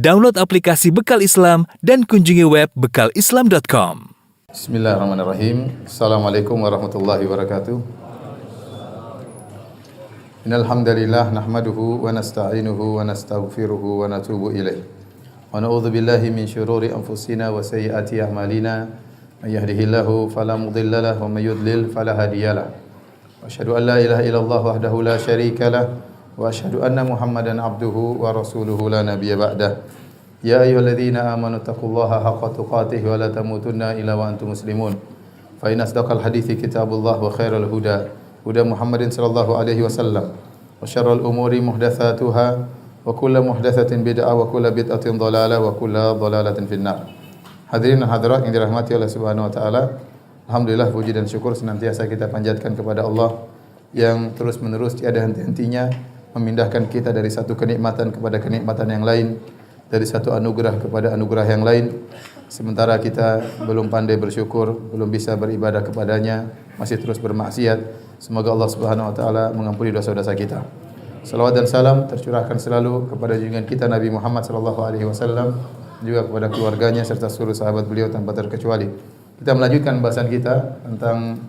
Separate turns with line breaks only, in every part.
Download aplikasi Bekal Islam dan kunjungi web bekalislam.com.
Bismillahirrahmanirrahim. Assalamualaikum warahmatullahi wabarakatuh. Innal hamdalillah nahmaduhu wa nasta'inuhu wa nastaghfiruhu wa natubu ilaih. Wa na'udzu billahi min syururi anfusina wa sayyiati a'malina. May yahdihillahu fala mudilla lahu wa may yudlil fala hadiyalah. Wa asyhadu an la ilaha illallah wahdahu la syarika lah wa asyhadu anna Muhammadan abduhu wa rasuluhu la nabiyya ba'dah. Ya ayyuhalladzina amanu taqullaha haqqa tuqatih wa la tamutunna illa wa antum muslimun. Fa inna asdaqal hadithi kitabullah wa khairal huda huda Muhammadin sallallahu alaihi wasallam. Wa syarrul umuri muhdatsatuha wa kullu muhdatsatin bid'ah wa kullu bid'atin dhalalah wa kullu dhalalatin finnar. Hadirin dan hadirat yang dirahmati Allah Subhanahu wa taala. Alhamdulillah puji dan syukur senantiasa kita panjatkan kepada Allah yang terus-menerus tiada henti-hentinya memindahkan kita dari satu kenikmatan kepada kenikmatan yang lain, dari satu anugerah kepada anugerah yang lain. Sementara kita belum pandai bersyukur, belum bisa beribadah kepadanya, masih terus bermaksiat. Semoga Allah Subhanahu wa taala mengampuni dosa-dosa kita. Salawat dan salam tercurahkan selalu kepada junjungan kita Nabi Muhammad sallallahu alaihi wasallam, juga kepada keluarganya serta seluruh sahabat beliau tanpa terkecuali. Kita melanjutkan bahasan kita tentang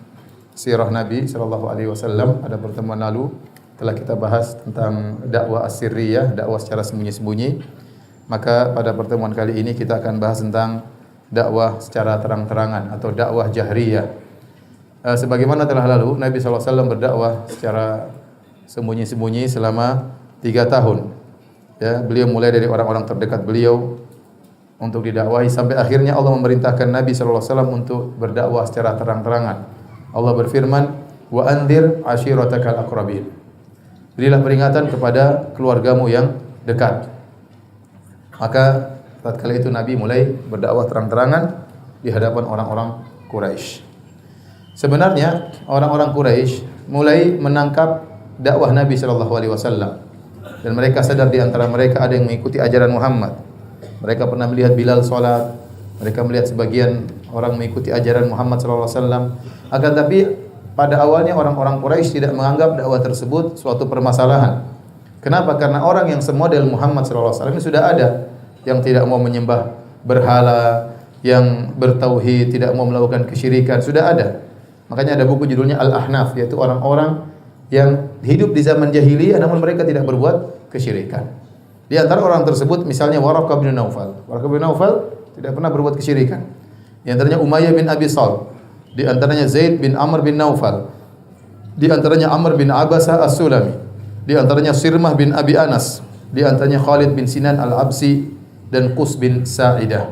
sirah Nabi sallallahu alaihi wasallam. Pada pertemuan lalu telah kita bahas tentang dakwah as-sirriyah, dakwah secara sembunyi-sembunyi. Maka pada pertemuan kali ini kita akan bahas tentang dakwah secara terang-terangan atau dakwah jahriyah. Sebagaimana telah lalu, Nabi SAW berdakwah secara sembunyi-sembunyi selama 3 tahun. Ya, beliau mulai dari orang-orang terdekat beliau untuk didakwahi sampai akhirnya Allah memerintahkan Nabi SAW untuk berdakwah secara terang-terangan. Allah berfirman, "Wa anzir ashiratakal aqrabin." Berilah peringatan kepada keluargamu yang dekat. Maka tatkala itu Nabi mulai berdakwah terang-terangan di hadapan orang-orang Quraisy. Sebenarnya orang-orang Quraisy mulai menangkap dakwah Nabi sallallahu alaihi wasallam dan mereka sadar di antara mereka ada yang mengikuti ajaran Muhammad. Mereka pernah melihat Bilal salat, mereka melihat sebagian orang mengikuti ajaran Muhammad sallallahu alaihi wasallam. Akan tapi pada awalnya orang-orang Quraisy tidak menganggap dakwah tersebut suatu permasalahan. Kenapa? Karena orang yang semodel Muhammad sallallahu alaihi wasallam ini sudah ada, yang tidak mau menyembah berhala, yang bertauhid, tidak mau melakukan kesyirikan, sudah ada. Makanya ada buku judulnya Al-Ahnaf, yaitu orang-orang yang hidup di zaman jahiliyah namun mereka tidak berbuat kesyirikan. Di antara orang tersebut misalnya Waraqah bin Naufal. Waraqah bin Naufal tidak pernah berbuat kesyirikan. Di antaranya Umayyah bin Abi Salt. Di antaranya Zaid bin Amr bin Naufal. Di antaranya Amr bin Abasa As-Sulami. Di antaranya Sirmah bin Abi Anas. Di antaranya Khalid bin Sinan Al-Absi dan Qus bin Sa'idah.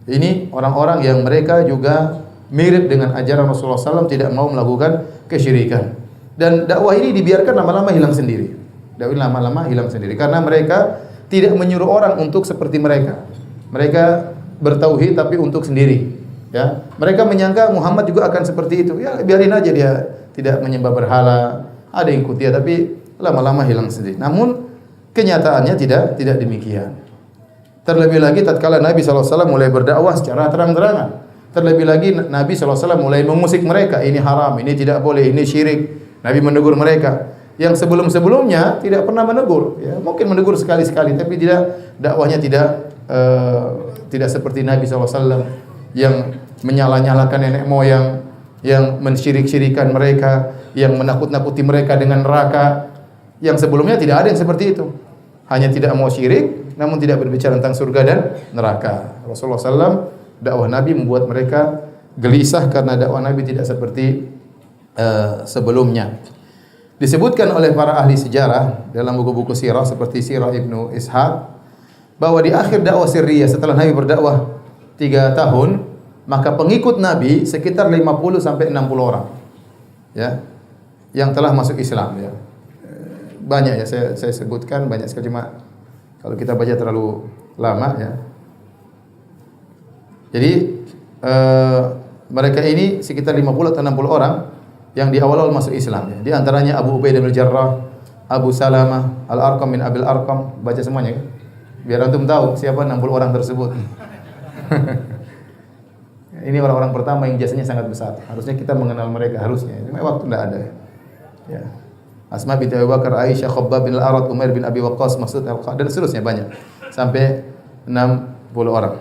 Ini orang-orang yang mereka juga mirip dengan ajaran Rasulullah SAW, tidak mau melakukan kesyirikan. Dan dakwah ini dibiarkan lama-lama hilang sendiri. Dakwah ini lama-lama hilang sendiri karena mereka tidak menyuruh orang untuk seperti mereka. Mereka bertauhid tapi untuk sendiri. Ya, mereka menyangka Muhammad juga akan seperti itu. Ya, biarin aja dia tidak menyembah berhala. Ada yang ikut dia tapi lama-lama hilang sendiri. Namun kenyataannya tidak demikian. Terlebih lagi tatkala Nabi SAW mulai berdakwah secara terang-terangan. Terlebih lagi Nabi SAW mulai mengusik mereka, ini haram, ini tidak boleh, ini syirik. Nabi menegur mereka yang sebelum-sebelumnya tidak pernah menegur. Ya, mungkin menegur sekali-sekali, tapi dakwahnya tidak seperti Nabi SAW yang menyalah-nyalahkan nenek moyang, yang mensyirik-syirikan mereka, yang menakut-nakuti mereka dengan neraka. Yang sebelumnya tidak ada yang seperti itu. Hanya tidak mau syirik, namun tidak berbicara tentang surga dan neraka. Rasulullah SAW, dakwah Nabi membuat mereka gelisah karena dakwah Nabi tidak seperti sebelumnya. Disebutkan oleh para ahli sejarah dalam buku-buku sirah seperti Sirah Ibnu Ishaq bahwa di akhir dakwah sirriyah setelah Nabi berdakwah 3 tahun, maka pengikut Nabi sekitar 50 sampai 60 orang. Ya. Yang telah masuk Islam ya. Banyak ya saya sebutkan banyak sekali, cuma kalau kita baca terlalu lama ya. Jadi mereka ini sekitar 50 atau 60 orang yang di awal-awal masuk Islam ya. Di antaranya Abu Ubaidah bin Jarrah, Abu Salamah, Al-Arqam bin Abil Arqam, baca semuanya ya. Biar antum tahu siapa 60 orang tersebut. Ini orang-orang pertama yang jasanya sangat besar. Harusnya kita mengenal mereka, harusnya. Cuma waktu tidak ada. Ya. Asma binti Abu Bakar, Aisyah, Khabbab bin Al-Arad, Umair bin Abi Waqqas, Mas'ud Al-Qa'ad, dan seterusnya banyak. Sampai 60 orang.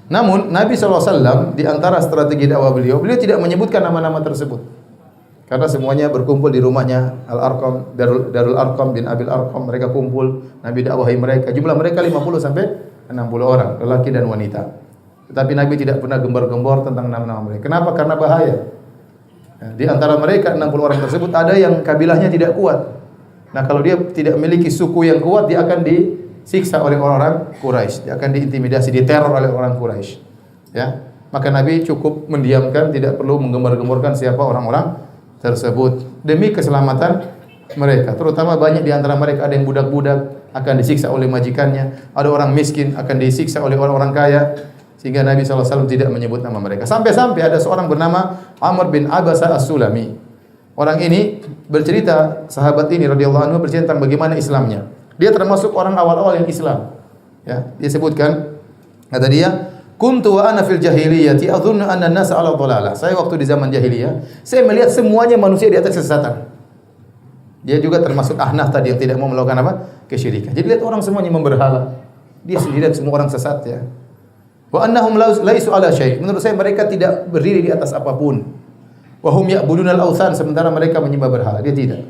Namun Nabi SAW di antara strategi dakwah beliau tidak menyebutkan nama-nama tersebut. Karena semuanya berkumpul di rumahnya Al-Arqam, Darul Arqam bin Abil Arqam, mereka kumpul, Nabi dakwahi mereka. Jumlah mereka 50 sampai 60 orang, lelaki dan wanita. Tetapi Nabi tidak pernah gembar-gembor tentang nama-nama mereka. Kenapa? Karena bahaya. Di antara mereka 60 orang tersebut ada yang kabilahnya tidak kuat. Nah, kalau dia tidak memiliki suku yang kuat, dia akan disiksa oleh orang-orang Quraisy. Dia akan diintimidasi, diteror oleh orang Quraisy. Ya. Maka Nabi cukup mendiamkan, tidak perlu menggembar-gemborkan siapa orang-orang tersebut demi keselamatan mereka. Terutama banyak di antara mereka ada yang budak-budak akan disiksa oleh majikannya, ada orang miskin akan disiksa oleh orang-orang kaya. Sehingga Nabi SAW tidak menyebut nama mereka. Sampai-sampai ada seorang bernama Amr bin Abasa As-Sulami. Orang ini bercerita, sahabat ini radhiyallahu anhu bercerita tentang bagaimana Islamnya. Dia termasuk orang awal-awal yang Islam. Ya, dia sebutkan, kata dia, kuntu wa ana fil jahiliyati adhunnu anna an-nasa 'ala dhalalah. Saya waktu di zaman jahiliyah, saya melihat semuanya manusia di atas kesesatan. Dia juga termasuk ahnaf tadi yang tidak mau melakukan apa? Kesyirikan. Jadi lihat orang semuanya memberhala. Dia sendirian semua orang sesat ya. Wa annahum laisu ala syai'. Menurut saya mereka tidak berdiri di atas apapun. Wa hum ya'budunal authan, sementara mereka menyembah berhala. Dia tidak.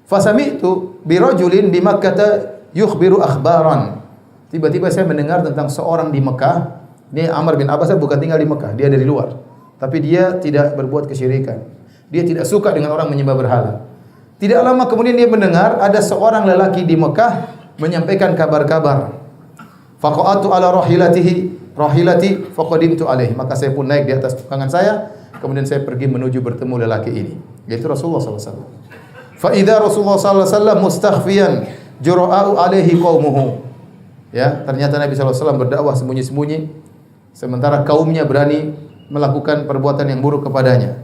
Fasami'tu bi rajulin bi Makkah yukhbiru akhbaran. Tiba-tiba saya mendengar tentang seorang di Mekah. Ini Amr bin Abbas bukan tinggal di Mekah, dia dari luar. Tapi dia tidak berbuat kesyirikan. Dia tidak suka dengan orang menyembah berhala. Tidak lama kemudian dia mendengar ada seorang lelaki di Mekah menyampaikan kabar-kabar. Faqa'atu ala rahilati faqadimtu alaihi. Maka saya pun naik di atas tunggangan saya, kemudian saya pergi menuju bertemu lelaki ini, yaitu Rasulullah SAW. Fa idza Rasulullah SAW mustakhfiyan jura'u alaihi qaumuhu. Ya, ternyata Nabi SAW berdakwah sembunyi-sembunyi, sementara kaumnya berani melakukan perbuatan yang buruk kepadanya.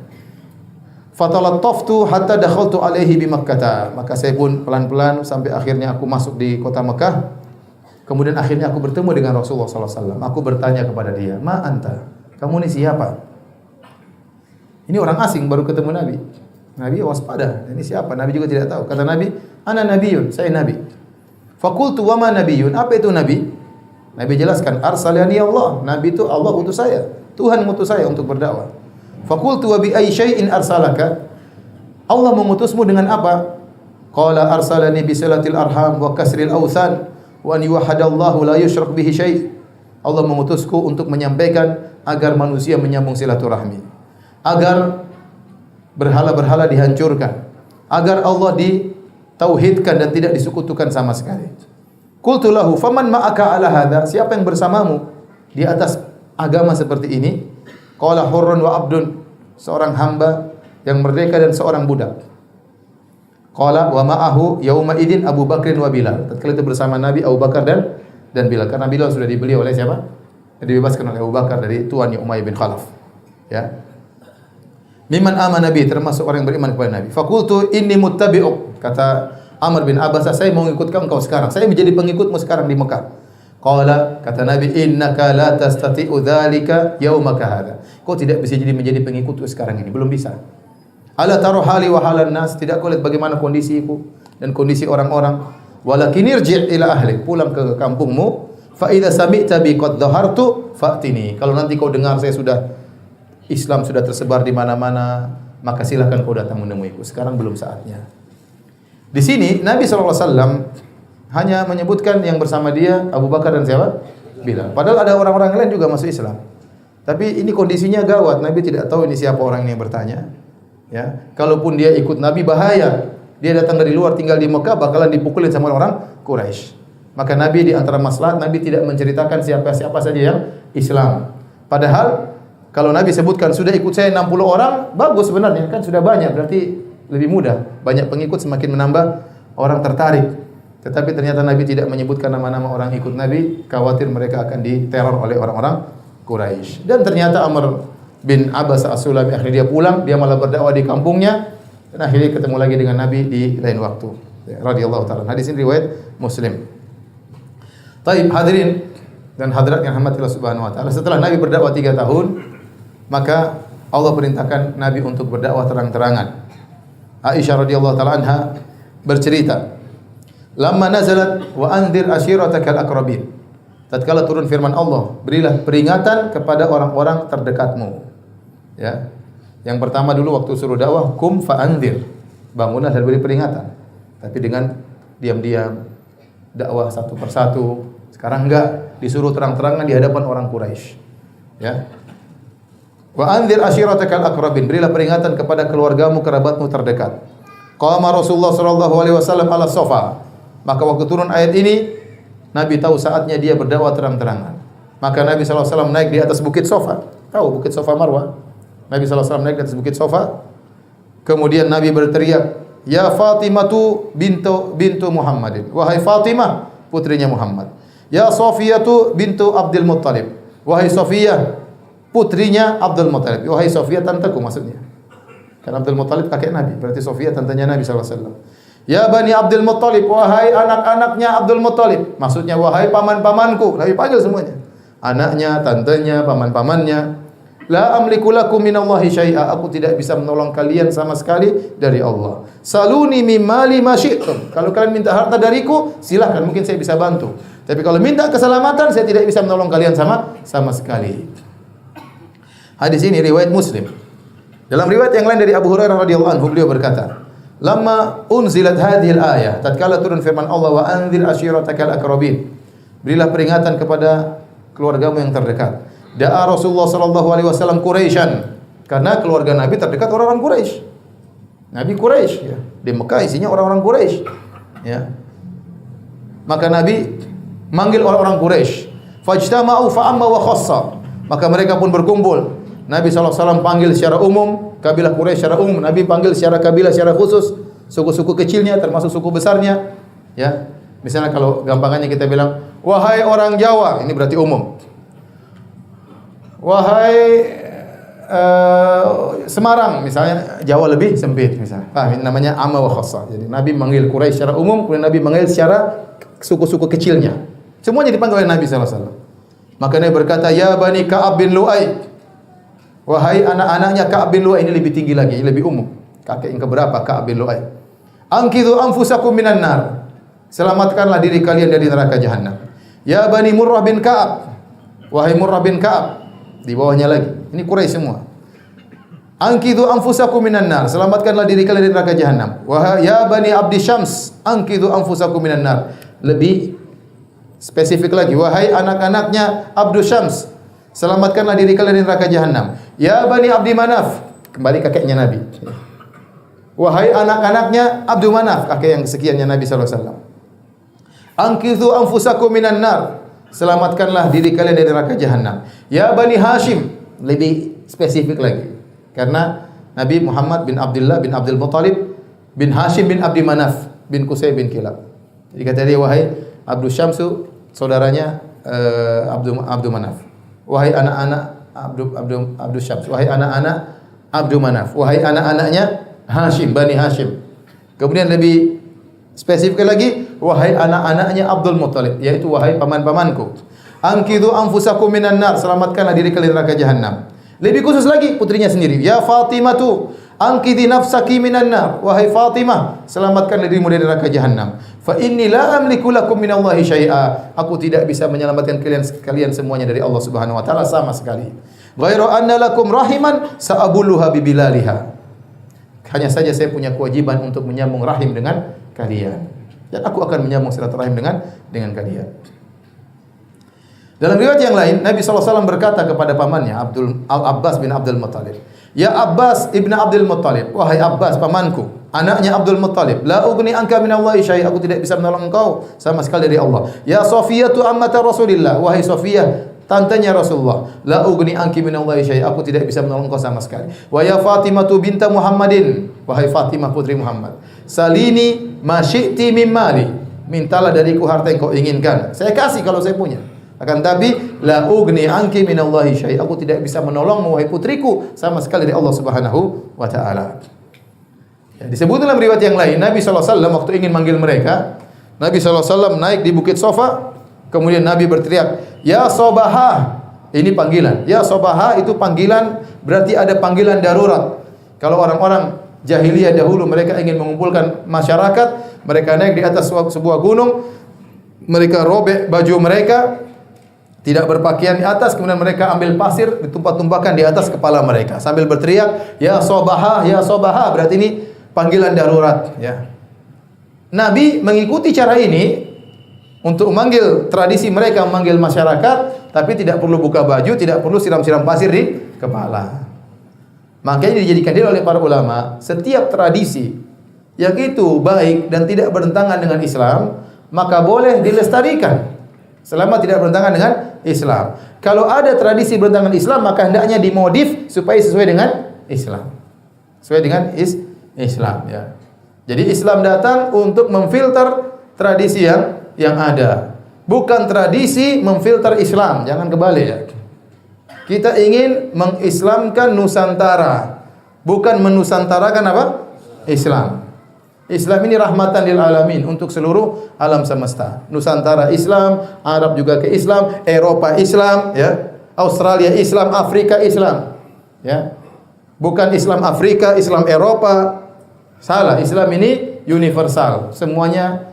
Fatalattaftu hatta dakhaltu alaihi bi Makkah. Maka saya pun pelan-pelan sampai akhirnya aku masuk di kota Mekah. Kemudian akhirnya aku bertemu dengan Rasulullah SAW. Aku bertanya kepada dia, Ma anta? Kamu ini siapa? Ini orang asing baru ketemu Nabi. Nabi waspada. Ini siapa? Nabi juga tidak tahu. Kata Nabi, Ana nabiyun, saya Nabi. Fakultu wa ma nabiyun? Apa itu Nabi? Nabi jelaskan, Arsalani Allah. Nabi itu Allah utus saya. Tuhan mengutus saya untuk berdakwah. Fakultu wa bi ayyi syai'in arsalaka? Allah mengutusmu dengan apa? Qala arsalani bi silatil arham wa kasril awthan wa an yuwahhadallahu la yusyrak bihi syai'. Allah mengutusku untuk menyampaikan agar manusia menyambung silaturahmi, agar berhala-berhala dihancurkan, agar Allah ditauhidkan dan tidak disekutukan sama sekali. Qultu lahu faman ma'aka ala hadha? Siapa yang bersamamu di atas agama seperti ini? Qala hurrun wa abdun, seorang hamba yang merdeka dan seorang budak. Qala wa ma'ahu yauma idzin Abu Bakrin wa Bilal. Tatkala itu bersama Nabi Abu Bakar dan Bilal. Karena Bilal sudah dibeli oleh siapa? Dibebaskan oleh Abu Bakar dari tuannya Umayyah bin Khalaf. Ya. Mimman amana Nabi, termasuk orang yang beriman kepada Nabi. Faqultu inni muttabi'uk. Kata Amr bin Abbas, saya mau mengikut engkau sekarang. Saya menjadi pengikutmu sekarang di Mekah. Qala, kata Nabi, innaka la tastati'u dzalika yaumaka hadza. Kau tidak bisa menjadi pengikutku sekarang ini, belum bisa. Ala taru hali wa halan nas, tidak kau lihat bagaimana kondisiku dan kondisi orang-orang. Walakin irji' ila ahli, pulang ke kampungmu. Fa idza sami'ta bi qad dhahartu fa'tini. Kalau nanti kau dengar saya Islam sudah tersebar di mana-mana, maka silakan kau datang menemuiku. Sekarang belum saatnya. Di sini Nabi SAW hanya menyebutkan yang bersama dia Abu Bakar dan siapa? Bilal. Padahal ada orang-orang lain juga masuk Islam. Tapi ini kondisinya gawat. Nabi tidak tahu ini siapa orang ini yang bertanya. Ya, kalaupun dia ikut Nabi bahaya. Dia datang dari luar tinggal di Mekah bakalan dipukulin sama orang Quraisy. Maka Nabi di antara maslahat Nabi tidak menceritakan siapa-siapa saja yang Islam. Padahal kalau Nabi sebutkan sudah ikut saya 60 orang, bagus sebenarnya kan sudah banyak, berarti lebih mudah. Banyak pengikut semakin menambah orang tertarik. Tetapi ternyata Nabi tidak menyebutkan nama-nama orang ikut Nabi, khawatir mereka akan diteror oleh orang-orang Quraisy. Dan ternyata Amr bin Abbas As-Sulami akhirnya dia pulang, dia malah berdakwah di kampungnya dan akhirnya ketemu lagi dengan Nabi di lain waktu. Radhiyallahu taala. Hadis ini riwayat Muslim. Taib hadirin dan hadirat yang rahmatillah subhanahu wa taala. Setelah Nabi berdakwah 3 tahun, maka Allah perintahkan Nabi untuk berdakwah terang-terangan. Aisyah radhiyallahu taala anha bercerita, "Lamma nazalat wa anzir ashiratakal aqrabin." tatkala turun firman Allah, berilah peringatan kepada orang-orang terdekatmu. Ya. Yang pertama dulu waktu suruh dakwah, kum fa'anzir. Bangunlah dan beri peringatan. Tapi dengan diam-diam, dakwah satu persatu. Sekarang enggak, disuruh terang-terangan di hadapan orang Quraisy. Ya. Wa anzir ashiratakal aqrabin. Berilah peringatan kepada keluargamu, kerabatmu terdekat. Qama Rasulullah sallallahu alaihi wasallam ala sofa. Maka waktu turun ayat ini, Nabi tahu saatnya dia berdakwah terang-terangan. Maka Nabi sallallahu alaihi wasallam naik di atas bukit Sofa. Tahu bukit Sofa Marwah? Nabi sallallahu alaihi wasallam naik di atas bukit Sofa. Kemudian Nabi berteriak, "Ya Fatimatu bintu Muhammadin." Wahai Fatimah, putrinya Muhammad. "Ya Safiyatu bintu Abdul Muttalib." Wahai Safiyah, putrinya Abdul Muttalib. Wahai Safiyah, tanteku maksudnya. Karena Abdul Muttalib kakek Nabi, berarti Safiyah tantenya Nabi sallallahu alaihi wasallam. Ya Bani Abdul Muttalib, wahai anak-anaknya Abdul Muttalib. Maksudnya wahai paman-pamanku. Nabi panggil semuanya. Anaknya, tantenya, paman-pamannya. La amliku lakum minallahi syai'a. Aku tidak bisa menolong kalian sama sekali dari Allah. Saluni mim mali ma syi'tum. Kalau kalian minta harta dariku, silakan, mungkin saya bisa bantu. Tapi kalau minta keselamatan, saya tidak bisa menolong kalian sama sekali. Hadis ini riwayat Muslim. Dalam riwayat yang lain dari Abu Hurairah radhiyallahu anhu, beliau berkata, "Lamma unzilat hadhil ayah." Tatkala turun firman Allah, "Wa anzir ashiratakal aqrabin." Berilah peringatan kepada keluargamu yang terdekat. Da'a Rasulullah sallallahu alaihi wasallam Quraisyan. Karena keluarga Nabi terdekat orang-orang Quraisy. Nabi Quraisy, ya. Di Mekah isinya orang-orang Quraisy. Ya. Maka Nabi manggil orang-orang Quraisy. Fajtama'u fa'amma wa khassa. Maka mereka pun berkumpul. Nabi SAW panggil secara umum, kabilah Quraisy secara umum. Nabi panggil secara kabilah secara khusus, suku-suku kecilnya termasuk suku besarnya. Ya. Misalnya kalau gampangannya kita bilang, wahai orang Jawa, ini berarti umum. Wahai Semarang, misalnya Jawa lebih sempit misalnya. Namanya amma wa khassa. Jadi Nabi manggil Quraisy secara umum, kemudian Nabi manggil secara suku-suku kecilnya. Semuanya dipanggil oleh Nabi SAW. Maka Nabi berkata, "Ya Bani Ka'ab bin Lu'ay." Wahai anak-anaknya Ka'ab bin Lu'ay, ini lebih tinggi lagi, ini lebih umum. Kakek yang keberapa Ka'ab bin Lu'ay? "Anqidhu anfusakum minan nar." Selamatkanlah diri kalian dari neraka jahanam. "Ya Bani Murrah bin Ka'ab." Wahai Murrah bin Ka'ab. Di bawahnya lagi. Ini Quraisy semua. "Anqidhu anfusakum minan nar." Selamatkanlah diri kalian dari neraka jahanam. Wahai ya Bani Abdi Syams, anqidhu anfusakum minan nar. Lebih spesifik lagi. Wahai anak-anaknya Abdu Syams, selamatkanlah diri kalian dari neraka jahanam. Ya Bani Abdi Manaf, kembali kakeknya Nabi. Wahai anak-anaknya Abdu Manaf, kakek yang kesekiannya Nabi sallallahu alaihi wasallam. Anqidhu anfusakum minan nar. Selamatkanlah diri kalian dari neraka jahanam. Ya Bani Hashim, lebih spesifik lagi. Karena Nabi Muhammad bin Abdullah bin Abdul Muttalib bin Hashim bin Abdi Manaf bin Qusay bin Kilab. Jadi kata dia, wahai Abdu Syamsu, saudaranya Abdu Manaf. Wahai anak-anak Abdu Syams, wahai anak-anak Abdu Manaf, wahai anak-anaknya Hashim, Bani Hashim. Kemudian lebih spesifik lagi, wahai anak-anaknya Abdul Muttalib, yaitu wahai paman-pamanku. Anqidhu anfusakum minan nar, selamatkanlah diri kalian dari neraka jahanam. Lebih khusus lagi putrinya sendiri, ya Fatimatu, anqidhi nafsaki minan nar, wahai Fatimah, selamatkan dirimu dari neraka jahanam. Fa inni la amliku lakum minallahi syai'a, aku tidak bisa menyelamatkan kalian semuanya dari Allah Subhanahu wa taala sama sekali. Ghairu anna lakum rahiman sa'abuluha bibilaliha. Hanya saja saya punya kewajiban untuk menyambung rahim dengan kalian, dan aku akan menyambung silaturahim dengan kalian. Dalam riwayat yang lain, Nabi SAW berkata kepada pamannya Al-Abbas bin Abdul Muttalib, "Ya Abbas ibn Abdul Muttalib, wahai Abbas pamanku, anaknya Abdul Muttalib, la ugni anka minallahi syai', aku tidak bisa menolong engkau sama sekali dari Allah. Ya Safiyatu ammata Rasulillah, wahai Safiyah, tantenya Rasulullah, la ugni anki minallahi syai', aku tidak bisa menolong engkau sama sekali. Wa ya Fatimatu binta Muhammadin, wahai Fatimah putri Muhammad, salini ma syi'ti min mali, mintalah dariku harta yang kau inginkan, saya kasih kalau saya punya. Akan tapi la ugni anki minallahi syai', aku tidak bisa menolongmu wahai putriku sama sekali dari Allah Subhanahu wa taala." Ya, disebut dalam riwayat yang lain, Nabi sallallahu alaihi wasallam waktu ingin manggil mereka, Nabi sallallahu alaihi wasallam naik di bukit Sofa, kemudian Nabi berteriak, "Ya Sobaha." Ini panggilan. Ya Sobaha itu panggilan, berarti ada panggilan darurat. Kalau orang-orang jahiliyah dahulu mereka ingin mengumpulkan masyarakat, mereka naik di atas sebuah gunung, mereka robek baju mereka, Tidak berpakaian di atas, kemudian mereka ambil pasir ditumpah-tumpahkan di atas kepala mereka sambil berteriak, "Ya Sobaha, ya Sobaha." Berarti ini panggilan darurat, ya. Nabi mengikuti cara ini untuk memanggil tradisi mereka, memanggil masyarakat, tapi tidak perlu buka baju, tidak perlu siram-siram pasir di kepala. Makanya dijadikan dalil oleh para ulama, setiap tradisi yang itu baik dan tidak bertentangan dengan Islam, maka boleh dilestarikan selama tidak bertentangan dengan Islam. Kalau ada tradisi bertentangan Islam, maka hendaknya dimodif supaya sesuai dengan Islam. Sesuai dengan Islam, ya. Jadi Islam datang untuk memfilter tradisi yang ada. Bukan tradisi memfilter Islam, jangan kebalik, ya. Kita ingin mengislamkan Nusantara, bukan menusantarakan apa? Islam. Islam ini rahmatan lil alamin, untuk seluruh alam semesta. Nusantara Islam, Arab juga ke Islam, Eropa Islam, ya. Australia Islam, Afrika Islam, ya. Bukan Islam Afrika, Islam Eropa. Salah, Islam ini universal, semuanya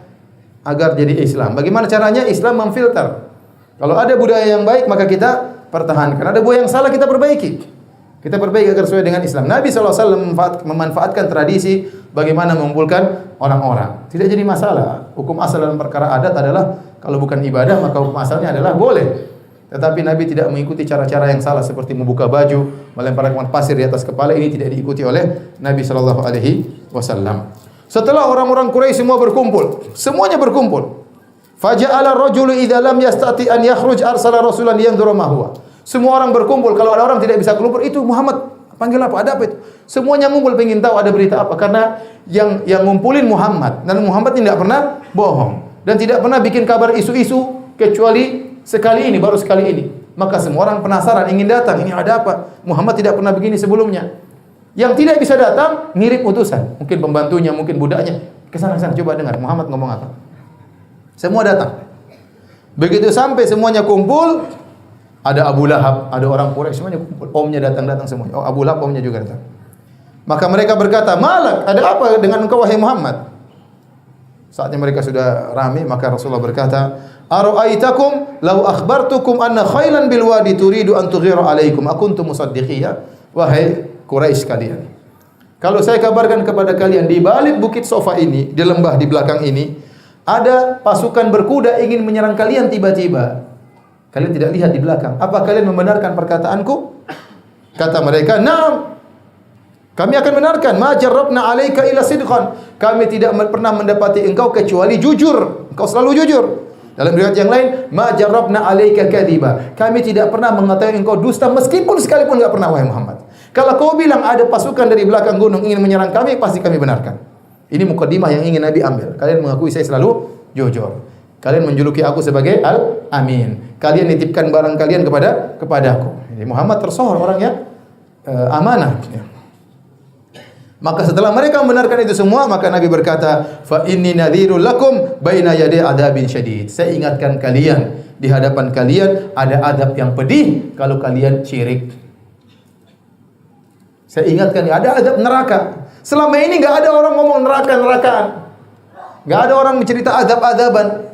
agar jadi Islam. Bagaimana caranya? Islam memfilter. Kalau ada budaya yang baik, maka kita pertahankan. Ada budaya yang salah, kita perbaiki. Kita perbaiki agar sesuai dengan Islam. Nabi SAW memanfaatkan tradisi bagaimana mengumpulkan orang-orang. Tidak jadi masalah. Hukum asal dalam perkara adat adalah kalau bukan ibadah, maka hukum asalnya adalah boleh. Tetapi Nabi tidak mengikuti cara-cara yang salah seperti membuka baju, melemparkan pasir di atas kepala. Ini tidak diikuti oleh Nabi SAW. Setelah orang-orang Quraisy semua berkumpul, semuanya berkumpul. Faja'ala ar-rajulu idza lam yastati an yakhruj arsala rasulan yanzuru ma huwa. Semua orang berkumpul. Kalau ada orang tidak bisa keluar, itu Muhammad panggil apa? Ada apa itu? Semuanya ngumpul pengen tahu ada berita apa, karena yang ngumpulin Muhammad, dan Muhammad tidak pernah bohong dan tidak pernah bikin kabar isu-isu kecuali sekali ini, baru sekali ini. Maka semua orang penasaran, ingin datang. Ini ada apa? Muhammad tidak pernah begini sebelumnya. Yang tidak bisa datang, ngirim utusan. Mungkin pembantunya, mungkin budaknya. Kesana coba dengar Muhammad ngomong apa. Semua datang. Begitu sampai semuanya kumpul, ada Abu Lahab, ada orang Quraisy, semuanya kumpul. Omnya datang semuanya. Oh, Abu Lahab omnya juga datang. Maka mereka berkata, "Malak, ada apa dengan engkau wahai Muhammad?" Saatnya mereka sudah ramai, maka Rasulullah berkata, "Ara'aitakum law akhbartukum anna khailan bil wadi turidu an tughiru alaikum akuntum musaddiqiyya?" Wahai Quraisy kalian, kalau saya kabarkan kepada kalian di balik bukit Sofa ini, di lembah di belakang ini, ada pasukan berkuda ingin menyerang kalian tiba-tiba. Kalian tidak lihat di belakang. Apa kalian membenarkan perkataanku? Kata mereka, "Naam. Kami akan benarkan. Ma jarrabna 'alaika illa sidqan." Kami tidak pernah mendapati engkau kecuali jujur. Engkau selalu jujur. Dalam riwayat yang lain, "Ma jarrabna 'alaika kadhiba." Kami tidak pernah mengatakan engkau dusta meskipun sekalipun enggak pernah, wahai Muhammad. Kalau kau bilang ada pasukan dari belakang gunung ingin menyerang kami, pasti kami benarkan. Ini mukaddimah yang ingin Nabi ambil. Kalian mengakui saya selalu jujur. Kalian menjuluki aku sebagai Al-Amin. Kalian nitipkan barang kalian kepadaku. Jadi Muhammad tersohor orang yang amanah. Maka setelah mereka membenarkan itu semua, maka Nabi berkata, "Fa inni nadhirul lakum baina yaday adabin syadid." Saya ingatkan kalian, di hadapan kalian ada adab yang pedih kalau kalian syirik. Saya ingatkan, ada adab neraka. Selama ini enggak ada orang ngomong neraka-nerakaan. Enggak ada orang mencerita adab-adaban.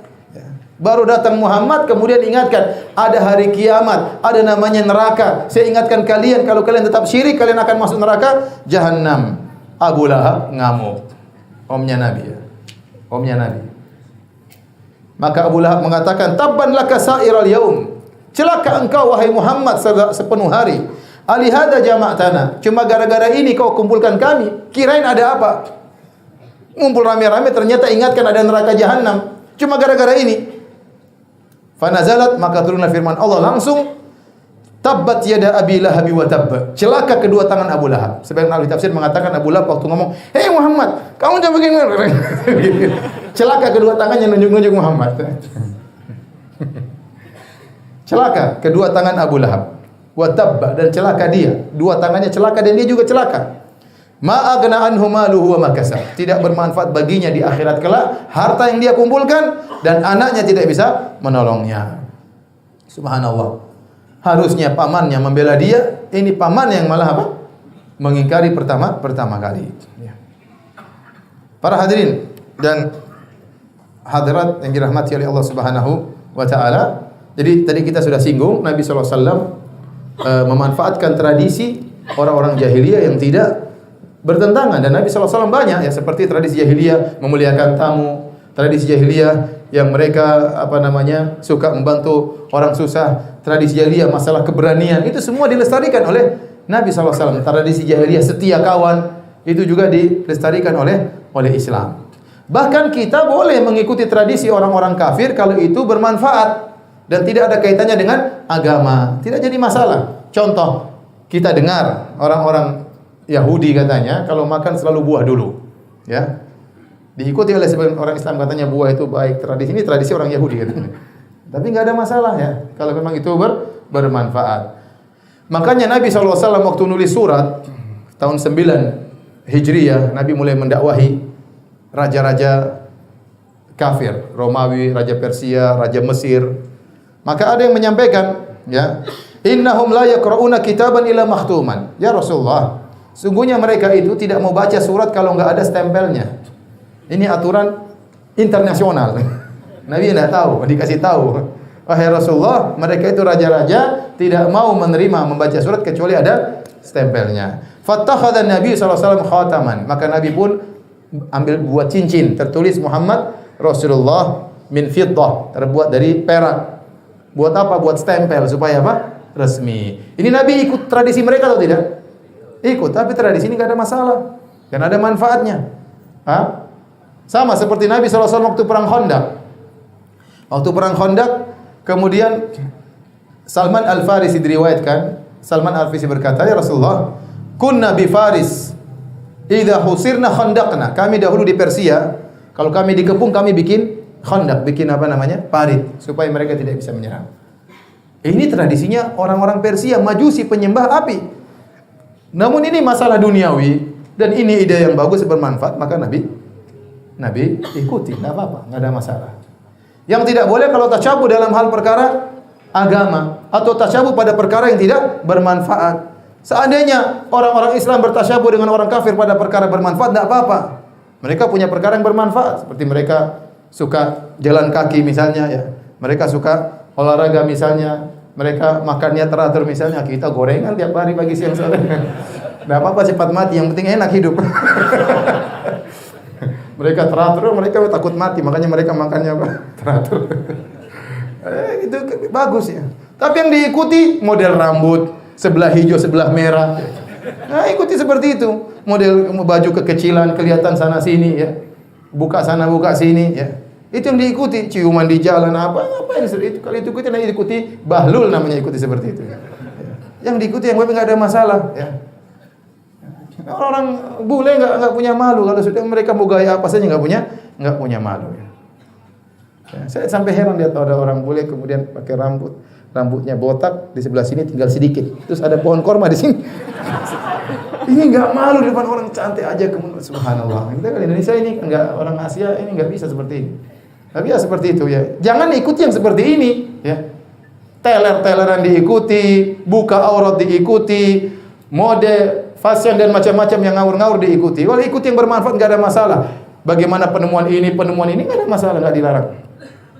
Baru datang Muhammad, kemudian ingatkan, ada hari kiamat, ada namanya neraka. Saya ingatkan kalian, kalau kalian tetap syirik, kalian akan masuk neraka Jahannam. Abu Lahab ngamuk. Omnya Nabi, ya. Omnya Nabi. Maka Abu Lahab mengatakan, "Tabban laka sa'iral yaum." Celaka engkau wahai Muhammad sepenuh hari. "Alihada jama'tana." Cuma gara-gara ini kau kumpulkan kami. Kirain ada apa? Ngumpul rame-rame, ternyata ingatkan ada neraka Jahannam. Cuma gara-gara ini. Fanazalat, maka turunlah firman Allah langsung, "Tabbat yada Abi Lahab wa tabb." Celaka kedua tangan Abu Lahab. Sebagian ahli tafsir mengatakan Abu Lahab waktu ngomong, "Hei Muhammad, kamu jangan begini." Celaka kedua tangannya nunjuk-nunjuk Muhammad. Celaka kedua tangan Abu Lahab. Wa tabba, dan celaka dia. Dua tangannya celaka dan dia juga celaka. Ma aghna anhu maluhu wa ma kasab. Tidak bermanfaat baginya di akhirat kelak harta yang dia kumpulkan, dan anaknya tidak bisa menolongnya. Subhanallah. Harusnya pamannya membela dia, ini paman yang malah apa? Mengingkari pertama kali. Ya. Para hadirin dan hadirat yang dirahmati oleh Allah Subhanahu wa taala, Jadi tadi kita sudah singgung Nabi SAW memanfaatkan tradisi orang-orang jahiliyah yang tidak bertentangan, dan Nabi SAW banyak ya, seperti tradisi jahiliyah memuliakan tamu, tradisi jahiliyah yang mereka suka membantu orang susah, tradisi jahiliyah masalah keberanian, itu semua dilestarikan oleh Nabi SAW. Tradisi jahiliyah setia kawan itu juga dilestarikan oleh Islam. Bahkan kita boleh mengikuti tradisi orang-orang kafir kalau itu bermanfaat dan tidak ada kaitannya dengan agama, tidak jadi masalah. Contoh, kita dengar orang-orang Yahudi katanya kalau makan selalu buah dulu, ya. Diikuti oleh sebagian orang Islam katanya buah itu baik. Tradisi ini tradisi orang Yahudi katanya. Tapi nggak ada masalah ya kalau memang itu bermanfaat. Makanya Nabi SAW waktu nulis surat tahun 9 Hijriyah, Nabi mulai mendakwahi raja-raja kafir, Romawi, raja Persia, raja Mesir. Maka ada yang menyampaikan, ya, innahum la yaqra'una kitaban illa makhtuman. Ya Rasulullah, sungguhnya mereka itu tidak mau baca surat kalau enggak ada stempelnya. Ini aturan internasional. Nabi tidak tahu, dikasih tahu. Wahai Rasulullah, mereka itu raja-raja tidak mau menerima membaca surat kecuali ada stempelnya. Fattakhadha Nabi SAW khataman. Maka Nabi pun ambil buat cincin tertulis Muhammad Rasulullah min fiddah, terbuat dari perak. Buat apa? Buat stempel supaya apa? Resmi. Ini Nabi ikut tradisi mereka atau tidak? Ikut, tapi tradisi ini enggak ada masalah. Dan ada manfaatnya. Sama seperti Nabi SAW waktu perang Khandaq. Waktu perang Khandaq, kemudian Salman Al-Farisi diriwayatkan, Salman Al-Farisi berkata, "Ya Rasulullah, kunna bi Faris, idza husirna khandaqna." Kami dahulu di Persia, kalau kami dikepung kami bikin khandaq, bikin parit supaya mereka tidak bisa menyerang. Ini tradisinya orang-orang Persia, Majusi, penyembah api. Namun ini masalah duniawi dan ini ide yang bagus, bermanfaat, maka Nabi ikuti, enggak apa-apa, enggak ada masalah. Yang tidak boleh kalau tasyabuh dalam hal perkara agama atau tasyabuh pada perkara yang tidak bermanfaat. Seandainya orang-orang Islam bertasyabuh dengan orang kafir pada perkara bermanfaat, enggak apa-apa. Mereka punya perkara yang bermanfaat, seperti mereka suka jalan kaki misalnya, ya. Mereka suka olahraga misalnya, mereka makannya teratur misalnya, kita gorengan tiap hari pagi siang sore. Enggak apa-apa, cepat mati, yang penting enak hidup. Mereka teratur, mereka takut mati, makanya mereka makannya teratur. Itu bagus ya. Tapi yang diikuti model rambut sebelah hijau, sebelah merah. Nah, ikuti seperti itu. Model baju kekecilan, kelihatan sana sini ya. Buka sana, buka sini ya. Itu yang diikuti, ciuman di jalan ngapain itu? Kalau itu ikuti bahlul namanya, ikuti seperti itu. Yang diikuti yang enggak ada masalah ya. Orang bule enggak punya malu, kalau sudah mereka mau gaya apa saja enggak punya malu ya. Saya sampai heran lihat ada orang bule kemudian pakai rambutnya botak, di sebelah sini tinggal sedikit. Terus ada pohon korma di sini. Ini enggak malu di depan orang cantik aja, kemudian subhanallah. Kita kan Indonesia ini enggak, orang Asia ini enggak bisa seperti ini. Enggak bisa seperti itu ya. Jangan ikuti yang seperti ini ya. Teler-teleran diikuti, buka aurat diikuti, mode fashion dan macam-macam yang ngawur-ngawur diikuti. Kalau ikuti yang bermanfaat enggak ada masalah. Bagaimana penemuan ini enggak ada masalah, enggak dilarang.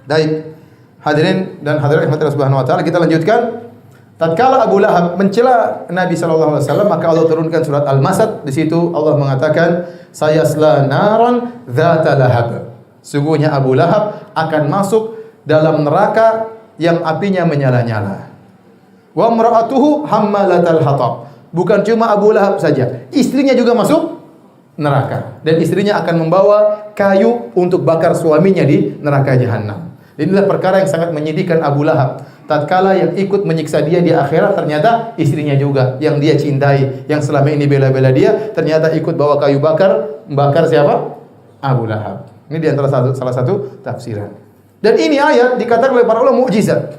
Baik. Hadirin dan hadirat rahmat Allah Subhanahu wa taala, kita lanjutkan. Tatkala Abu Lahab mencela Nabi sallallahu alaihi wasallam, maka Allah turunkan surat Al-Masad. Di situ Allah mengatakan, "Sayasla naran dzata lahab." Sungguhnya Abu Lahab akan masuk dalam neraka yang apinya menyala-nyala. Wa imra'atuhu hammalatal hatab. Bukan cuma Abu Lahab saja, istrinya juga masuk neraka, dan istrinya akan membawa kayu untuk bakar suaminya di neraka jahanam. Inilah perkara yang sangat menyedihkan Abu Lahab. Tatkala yang ikut menyiksa dia di akhirat ternyata istrinya juga yang dia cintai, yang selama ini bela-bela dia, ternyata ikut bawa kayu membakar siapa? Abu Lahab. Ini di antara salah satu tafsiran. Dan ini ayat dikatakan oleh para ulama mukjizat.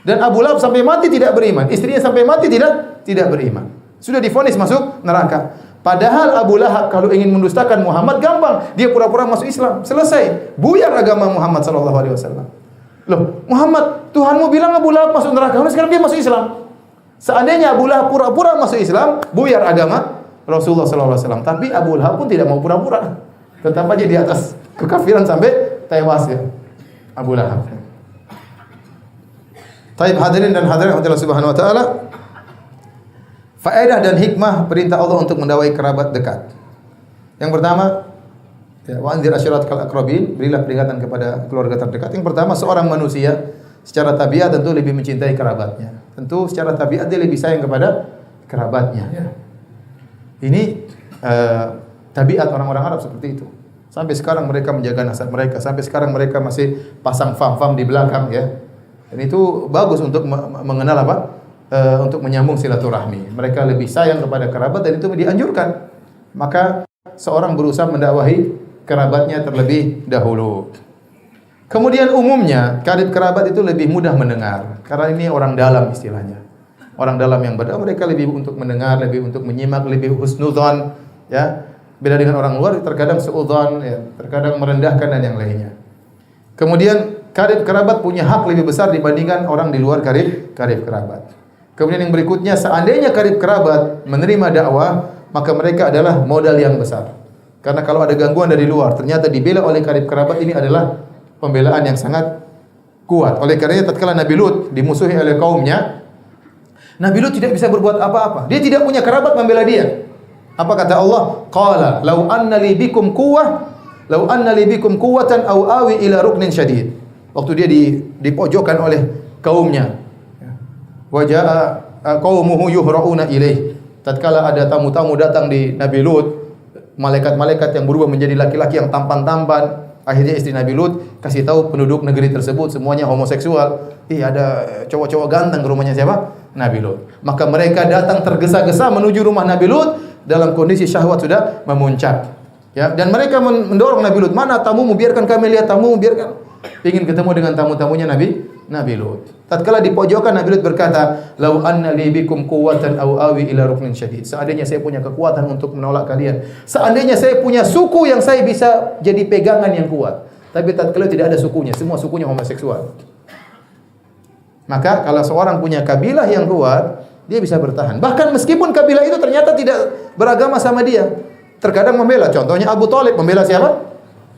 Dan Abu Lahab sampai mati tidak beriman, istrinya sampai mati tidak beriman. Sudah divonis masuk neraka. Padahal Abu Lahab kalau ingin mendustakan Muhammad gampang, dia pura-pura masuk Islam, selesai. Buyar agama Muhammad sallallahu alaihi wasallam. Loh, Muhammad, Tuhanmu bilang Abu Lahab masuk neraka, sekarang dia masuk Islam. Seandainya Abu Lahab pura-pura masuk Islam, buyar agama Rasulullah sallallahu alaihi wasallam. Tapi Abu Lahab pun tidak mau pura-pura. Tetap aja di atas kekafiran sampai tewas ya. Abu Lahab. Taib hadirin dan hadirat Allah Subhanahu wa taala. Faedah dan hikmah perintah Allah untuk mendakwai kerabat dekat. Yang pertama, ya, wa anzir ashiratakal aqrabin, berilah peringatan kepada keluarga terdekat. Yang pertama, seorang manusia secara tabiat tentu lebih mencintai kerabatnya. Tentu secara tabiat dia lebih sayang kepada kerabatnya. Ya. Ini tabiat orang-orang Arab seperti itu. Sampai sekarang mereka menjaga nasab mereka. Sampai sekarang mereka masih pasang fam-fam di belakang, ya. Dan itu bagus untuk mengenal apa? Untuk menyambung silaturahmi. Mereka lebih sayang kepada kerabat dan itu dianjurkan. Maka seorang berusaha mendakwahi kerabatnya terlebih dahulu. Kemudian umumnya karib kerabat itu lebih mudah mendengar karena ini orang dalam istilahnya. Orang dalam yang berdakwah mereka lebih untuk mendengar, lebih untuk menyimak, lebih husnudzon, ya. Beda dengan orang luar terkadang suudzon, ya, terkadang merendahkan dan yang lainnya. Kemudian karib kerabat punya hak lebih besar dibandingkan orang di luar karib kerabat. Kemudian yang berikutnya, seandainya karib kerabat menerima dakwah, maka mereka adalah modal yang besar. Karena kalau ada gangguan dari luar, ternyata dibela oleh karib kerabat, ini adalah pembelaan yang sangat kuat. Oleh karenanya tatkala Nabi Lut dimusuhi oleh kaumnya, Nabi Lut tidak bisa berbuat apa-apa. Dia tidak punya kerabat membela dia. Apa kata Allah? Qala law anna li bikum quwwatan aw awi ila ruknin syadid. Waktu dia di pojokan oleh kaumnya. Wa jaa qaumuhu yuhra'una ilaih. Tatkala ada tamu-tamu datang di Nabi Lut, malaikat-malaikat yang berubah menjadi laki-laki yang tampan-tampan. Akhirnya istri Nabi Lut kasih tahu penduduk negeri tersebut semuanya homoseksual. Ada cowok-cowok ganteng ke rumahnya siapa? Nabi Lut. Maka mereka datang tergesa-gesa menuju rumah Nabi Lut dalam kondisi syahwat sudah memuncak. Ya, dan mereka mendorong Nabi Lut, "Mana tamumu? Biarkan kami lihat tamumu, biarkan." Ingin ketemu dengan tamu-tamunya Nabi Lut. Tatkala di pojokan Nabi Lut berkata, "Lau anna li bikum quwwatan aw awi ila ruknin syadid." Seandainya saya punya kekuatan untuk menolak kalian. Seandainya saya punya suku yang saya bisa jadi pegangan yang kuat. Tapi tatkala tidak ada sukunya, semua sukunya homoseksual. Maka kalau seorang punya kabilah yang kuat, dia bisa bertahan. Bahkan meskipun kabilah itu ternyata tidak beragama sama dia, terkadang membela. Contohnya Abu Thalib membela siapa?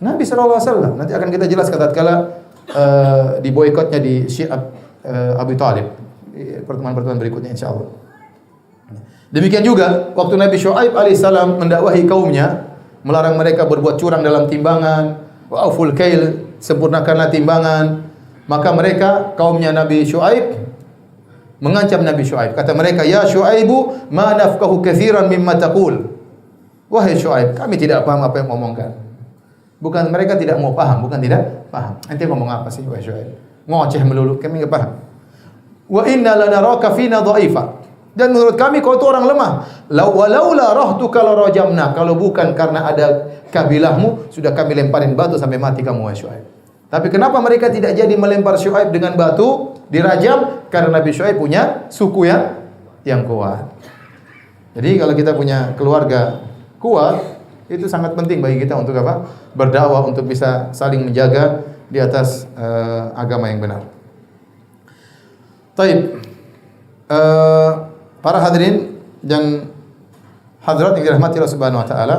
Nabi sallallahu alaihi wasallam. Nanti akan kita jelaskan tatkala di boikotnya di Syiah Abu Thalib di pertemuan-pertemuan berikutnya insyaallah. Demikian juga waktu Nabi Syuaib alaihissalam mendakwahi kaumnya, melarang mereka berbuat curang dalam timbangan, wa auful kail, sempurnakanlah timbangan. Maka mereka kaumnya Nabi Syuaib mengancam Nabi Syuaib. Kata mereka, "Ya Syuaibu, ma nafqahu katsiran mimma taqul." Wahai Syuaib, kami tidak paham apa yang ngomongkan. Bukan mereka tidak mau paham, bukan tidak paham. Ente ngomong apa sih wahai Syuaib? Ngoceh melulu, kami enggak paham. Wa inna lanaraka fina dha'ifa. Dan menurut kami kau itu orang lemah. Walaula rahtuka la rajamna. Kalau bukan karena ada kabilahmu, sudah kami lemparin batu sampai mati kamu wahai Syuaib. Tapi kenapa mereka tidak jadi melempar Syuaib dengan batu, dirajam? Karena Nabi Syuaib punya suku yang kuat. Jadi kalau kita punya keluarga kuat, itu sangat penting bagi kita untuk apa? Berdakwah, untuk bisa saling menjaga di atas agama yang benar. Taib. Para hadirin dan hadirat yang dirahmati Allah Subhanahu wa taala,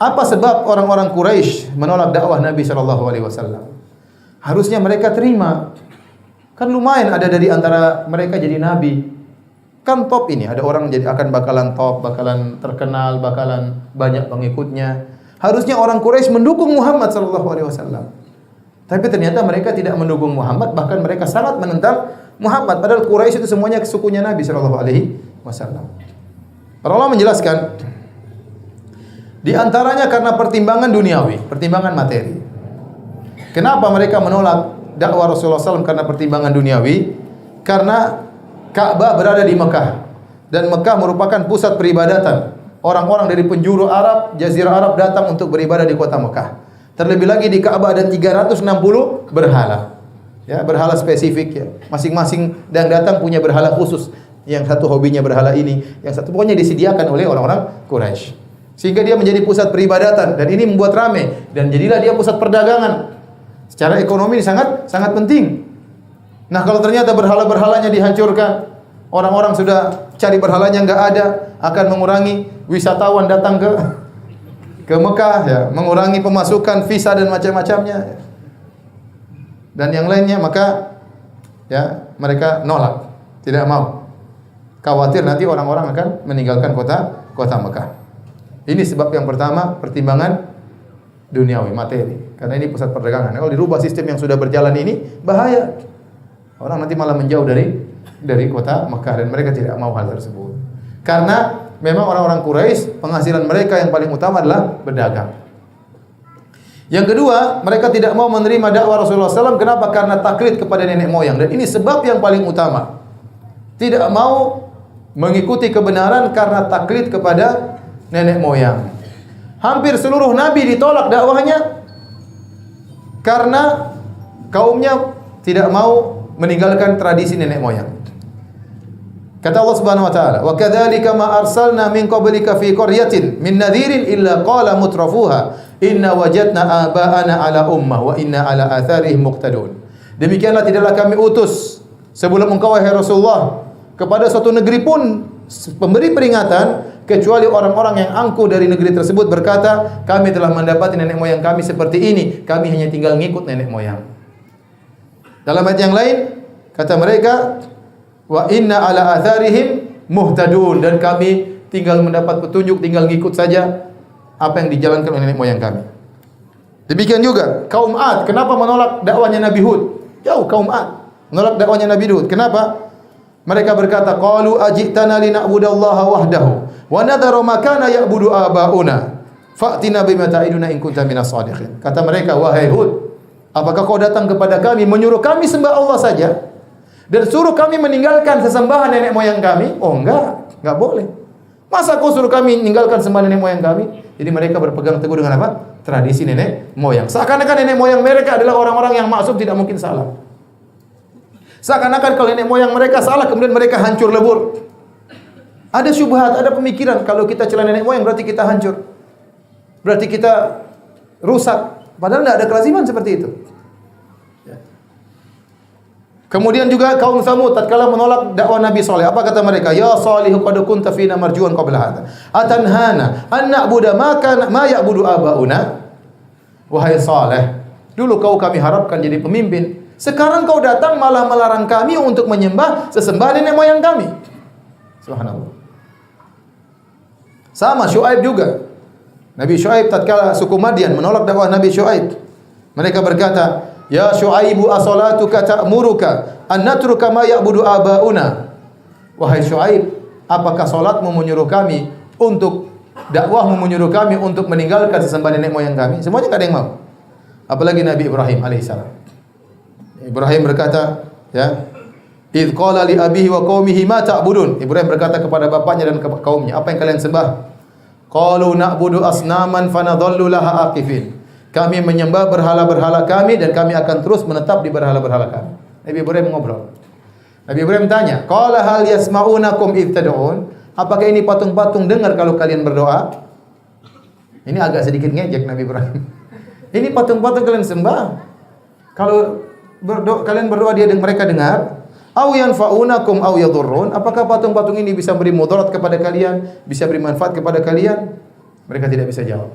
apa sebab orang-orang Quraisy menolak dakwah Nabi sallallahu alaihi wasallam? Harusnya mereka terima. Kan lumayan ada dari antara mereka jadi nabi. Kan top ini, ada orang jadi bakalan top, bakalan terkenal, bakalan banyak pengikutnya. Harusnya orang Quraisy mendukung Muhammad sallallahu alaihi wasallam. Tapi ternyata mereka tidak mendukung Muhammad, bahkan mereka sangat menentang Muhammad. Padahal Quraisy itu semuanya sukunya Nabi sallallahu alaihi wasallam. Para ulama menjelaskan di antaranya karena pertimbangan duniawi, pertimbangan materi. Kenapa mereka menolak dakwah Rasulullah SAW karena pertimbangan duniawi? Karena Ka'bah berada di Mekah dan Mekah merupakan pusat peribadatan. Orang-orang dari penjuru Arab, Jazirah Arab datang untuk beribadah di kota Mekah. Terlebih lagi di Ka'bah ada 360 berhala. Ya, berhala spesifik ya. Masing-masing yang datang punya berhala khusus. Yang satu hobinya berhala ini, yang satu pokoknya disediakan oleh orang-orang Quraisy. Sehingga dia menjadi pusat peribadatan dan ini membuat ramai dan jadilah dia pusat perdagangan. Secara ekonomi ini sangat penting. Nah, kalau ternyata berhala-berhalanya dihancurkan, orang-orang sudah cari berhalanya enggak ada, akan mengurangi wisatawan datang ke Mekah ya, mengurangi pemasukan visa dan macam-macamnya. Dan yang lainnya, maka ya, mereka nolak, tidak mau. Khawatir nanti orang-orang akan meninggalkan kota Mekah. Ini sebab yang pertama, pertimbangan duniawi, materi. Karena ini pusat perdagangan. Kalau dirubah sistem yang sudah berjalan ini, bahaya. Orang nanti malah menjauh dari kota Mekah dan mereka tidak mau hal tersebut. Karena memang orang-orang Quraisy penghasilan mereka yang paling utama adalah berdagang. Yang kedua, mereka tidak mau menerima dakwah Rasulullah SAW. Kenapa? Karena taklid kepada nenek moyang. Dan ini sebab yang paling utama. Tidak mau mengikuti kebenaran karena taklid kepada nenek moyang. Hampir seluruh nabi ditolak dakwahnya karena kaumnya tidak mau meninggalkan tradisi nenek moyang. Kata Allah Subhanahu wa taala, "Wa kadzalika ma arsalna min qablika fi qaryatin min nadhirin illa qala mutrafuha inna wajadna aba'ana ala ummah wa inna ala atharihim muqtadun." Demikianlah tidaklah kami utus sebelum engkau wahai Rasulullah kepada suatu negeri pun pemberi peringatan kecuali orang-orang yang angkuh dari negeri tersebut berkata, kami telah mendapati nenek moyang kami seperti ini, kami hanya tinggal ngikut nenek moyang. Dalam ayat yang lain kata mereka, wa inna ala atharihim muhtadun, dan kami tinggal mendapat petunjuk, tinggal ngikut saja apa yang dijalankan oleh nenek moyang kami. Demikian juga kaum Ad, kenapa menolak dakwahnya Nabi Hud? Jauh kaum Ad menolak dakwahnya Nabi Hud. Kenapa? Mereka berkata, qalu ajitana lina'budallaha wahdahu wa nadharu ma kana ya'budu aba'una fa'tina bima ta'iduna in kunta minas shadiqin. Kata mereka, wahai Hud, apakah kau datang kepada kami menyuruh kami sembah Allah saja dan suruh kami meninggalkan sesembahan nenek moyang kami? Oh enggak boleh. Masa kau suruh kami meninggalkan sembah nenek moyang kami? Jadi mereka berpegang teguh dengan apa? Tradisi nenek moyang. Seakan-akan nenek moyang mereka adalah orang-orang yang maksum, tidak mungkin salah. Seakan-akan kalau nenek moyang mereka salah, kemudian mereka hancur lebur. Ada syubhat, ada pemikiran kalau kita celah nenek moyang berarti kita hancur, berarti kita rusak. Padahal tidak ada kelaziman seperti itu. Kemudian juga kaum Samud tatkala menolak dakwah Nabi Saleh, apa kata mereka? Ya Salihu qad kunta fina marjuan qabla hadha atanhana an na'budu ma ya'budu abauna. Wahai Saleh, dulu kau kami harapkan jadi pemimpin. Sekarang kau datang malah melarang kami untuk menyembah sesembahan nenek moyang kami. Subhanallah. Sama Syuaib juga. Nabi Syuaib tatkala suku Madian menolak dakwah Nabi Syuaib, mereka berkata, "Ya Syuaibu as-salatuka ta'muruka an natruka ma ya'budu abauna." Wahai Syuaib, apakah salatmu menyuruh kami untuk dakwahmu menyuruh kami untuk meninggalkan sesembahan nenek moyang kami? Semuanya enggak ada yang mau. Apalagi Nabi Ibrahim alaihissalam. Ibrahim berkata, ya, "Idz qala li abihi wa qaumihi ma ta'budun." Ibrahim berkata kepada bapaknya dan kaumnya, "Apa yang kalian sembah?" Qalu na'budu asnaman fanadhallu laha aqifin. Kami menyembah berhala-berhala kami dan kami akan terus menetap di berhala-berhala kami. Nabi Ibrahim ngobrol. Nabi Ibrahim tanya, "Qala hal yasma'unakum idz tad'un?" Apakah ini patung-patung dengar kalau kalian berdoa? Ini agak sedikit ngejek Nabi Ibrahim. Ini patung-patung kalian sembah. Kalau kalian berdoa mereka dengar. Au yanfa'unakum au yadhurrun? Apakah patung-patung ini bisa beri mudarat kepada kalian, bisa beri manfaat kepada kalian? Mereka tidak bisa jawab.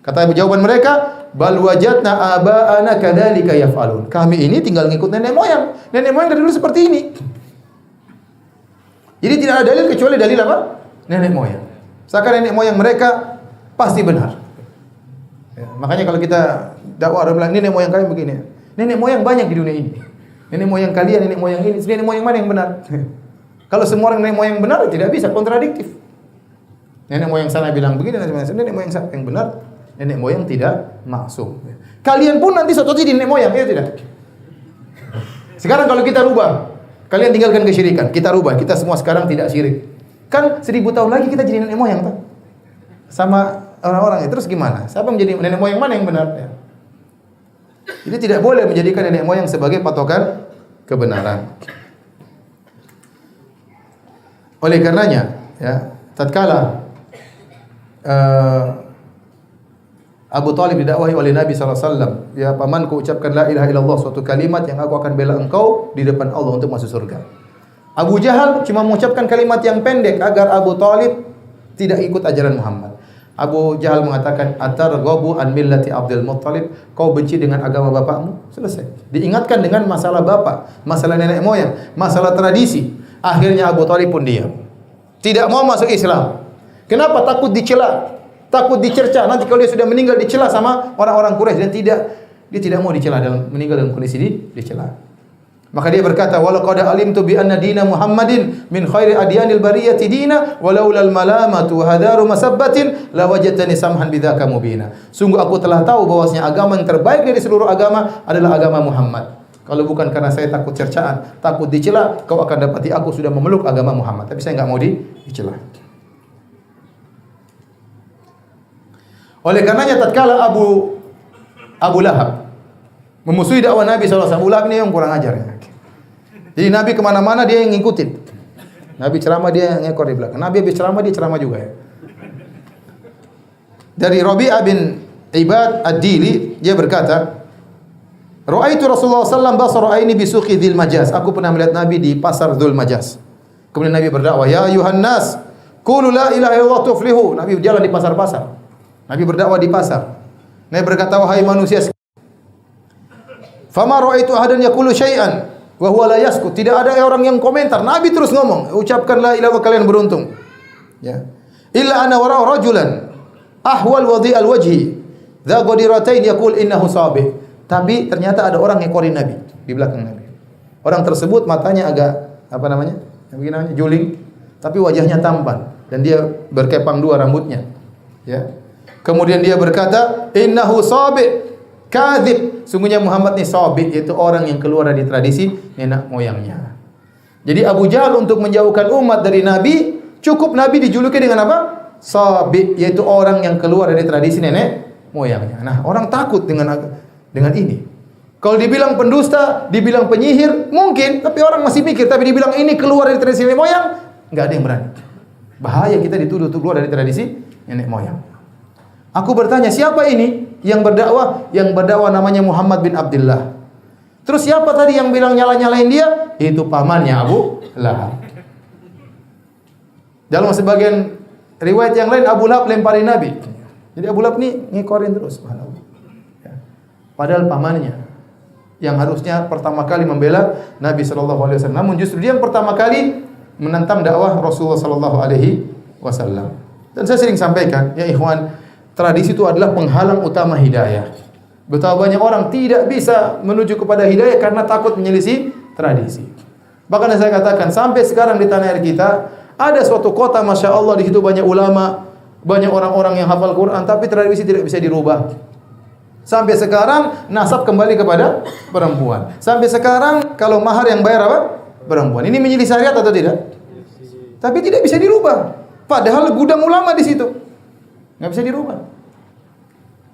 Kata jawaban mereka, bal wajadna aba'ana kadzalika yaf'alun. Kami ini tinggal ngikut nenek moyang. Nenek moyang dari dulu seperti ini. Jadi tidak ada dalil kecuali dalil apa? Nenek moyang. Seakan nenek moyang mereka pasti benar. Ya, makanya kalau kita dakwah orang bilang nenek moyang kalian begini. Nenek moyang banyak di dunia ini. Nenek moyang kalian, nenek moyang ini, nenek moyang mana yang benar? Kalau semua orang nenek moyang benar, tidak bisa, kontradiktif. Nenek moyang sana bilang begini, nenek moyang sana yang benar, nenek moyang tidak maksum. Kalian pun nanti suatu jadi nenek moyang, ya tidak? Sekarang kalau kita rubah, kalian tinggalkan kesyirikan, kita rubah, kita semua sekarang tidak syirik. Kan 1000 tahun lagi kita jadi nenek moyang, tak? Sama orang-orang, terus gimana? Siapa menjadi nenek moyang mana yang benar? Ya. Jadi tidak boleh menjadikan nenek moyang sebagai patokan kebenaran. Oleh karenanya, ya, tatkala Abu Talib didakwahi oleh Nabi SAW, ya pamanku ucapkan la ilaha illallah, suatu kalimat yang aku akan bela engkau di depan Allah untuk masuk surga. Abu Jahal cuma mengucapkan kalimat yang pendek agar Abu Talib tidak ikut ajaran Muhammad. Abu Jahal mengatakan, "Atarghabu an millati Abdul Muttalib?" Kau benci dengan agama bapakmu? Selesai. Diingatkan dengan masalah bapak, masalah nenek moyang, masalah tradisi. Akhirnya Abu Thalib pun diam. Tidak mau masuk Islam. Kenapa? Takut dicela, takut dicerca. Nanti kalau dia sudah meninggal dicela sama orang-orang Quraisy, dan dia tidak mau dicela meninggal dalam kondisi dicela. Maka dia berkata, "Walau qad alimtu bi anna dina Muhammadin min khairi adyanil bariyati dina walaula al malamatu wa hadaru masabbatin la wajadtani samhan bidzaka mubina." Sungguh aku telah tahu bahwasanya agama yang terbaik dari seluruh agama adalah agama Muhammad. Kalau bukan karena saya takut cercaan, takut dicela, kau akan dapati aku sudah memeluk agama Muhammad. Tapi saya enggak mau dicela. Oleh karenanya tatkala Abu Lahab memusuhi dakwah Nabi SAW, Abu Lahab ini yang kurang ajar ya. Jadi Nabi kemana-mana dia yang ngikutin. Nabi ceramah dia yang ngekor di belakang. Nabi habis ceramah dia ceramah juga ya. Dari Rabi'ah bin Ibad Ad-Dili dia berkata, "Ra'aitu Rasulullah sallallahu alaihi wasallam basara aini bi suqi Dzil Majaz." Aku pernah melihat Nabi di pasar Dzul Majaz. Kemudian Nabi berdakwah, "Ya ayuhan nas, qulu la ilaha illallah tuflihu." Nabi berjalan di pasar-pasar. Nabi berdakwah di pasar. Nabi berkata, "Wahai manusia, fama ra'aitu ahadan yaqulu syai'an wa huwa la yaskut." Tidak ada orang yang komentar. Nabi terus ngomong, "Ucapkan la ilaha illallah, kalian beruntung." Ya. "Illa ana wara rajulan ahwal wadhi'al wajhi dza qadiratain yaqul innahu sabih." Tapi ternyata ada orang ngekorin Nabi di belakang Nabi. Orang tersebut matanya agak namanya juling, tapi wajahnya tampan dan dia berkepang dua rambutnya. Ya. Kemudian dia berkata, "Innahu sabih kadzib." Sungguhnya Muhammad ini sabih, yaitu orang yang keluar dari tradisi nenek moyangnya. Jadi Abu Jahal untuk menjauhkan umat dari Nabi, cukup Nabi dijuluki dengan apa? Sabih, yaitu orang yang keluar dari tradisi nenek moyangnya. Nah, orang takut dengan ini. Kalau dibilang pendusta, dibilang penyihir, mungkin, tapi orang masih mikir. Tapi dibilang ini keluar dari tradisi nenek moyang, nggak ada yang berani. Bahaya kita dituduh untuk keluar dari tradisi nenek moyang. Aku bertanya, siapa ini yang berdakwah? Yang berdakwah namanya Muhammad bin Abdullah. Terus siapa tadi yang bilang nyala-nyalain dia? Itu pamannya Abu Lahab. Dalam sebagian riwayat yang lain, Abu Lahab lemparin Nabi. Jadi Abu Lahab ini ngikorin terus. Ya. Padahal pamannya yang harusnya pertama kali membela Nabi SAW. Namun justru dia yang pertama kali menentang dakwah Rasulullah SAW. Dan saya sering sampaikan, ya ikhwan, tradisi itu adalah penghalang utama hidayah. Betapa banyak orang tidak bisa menuju kepada hidayah karena takut menyelisih tradisi. Bahkan saya katakan, sampai sekarang di tanah air kita ada suatu kota, masya Allah, di situ banyak ulama, banyak orang-orang yang hafal Quran, tapi tradisi tidak bisa dirubah. Sampai sekarang nasab kembali kepada perempuan. Sampai sekarang kalau mahar yang bayar apa? Perempuan. Ini menjadi syariat atau tidak? Tapi tidak bisa dirubah. Padahal gudang ulama di situ. Nggak bisa dirubah.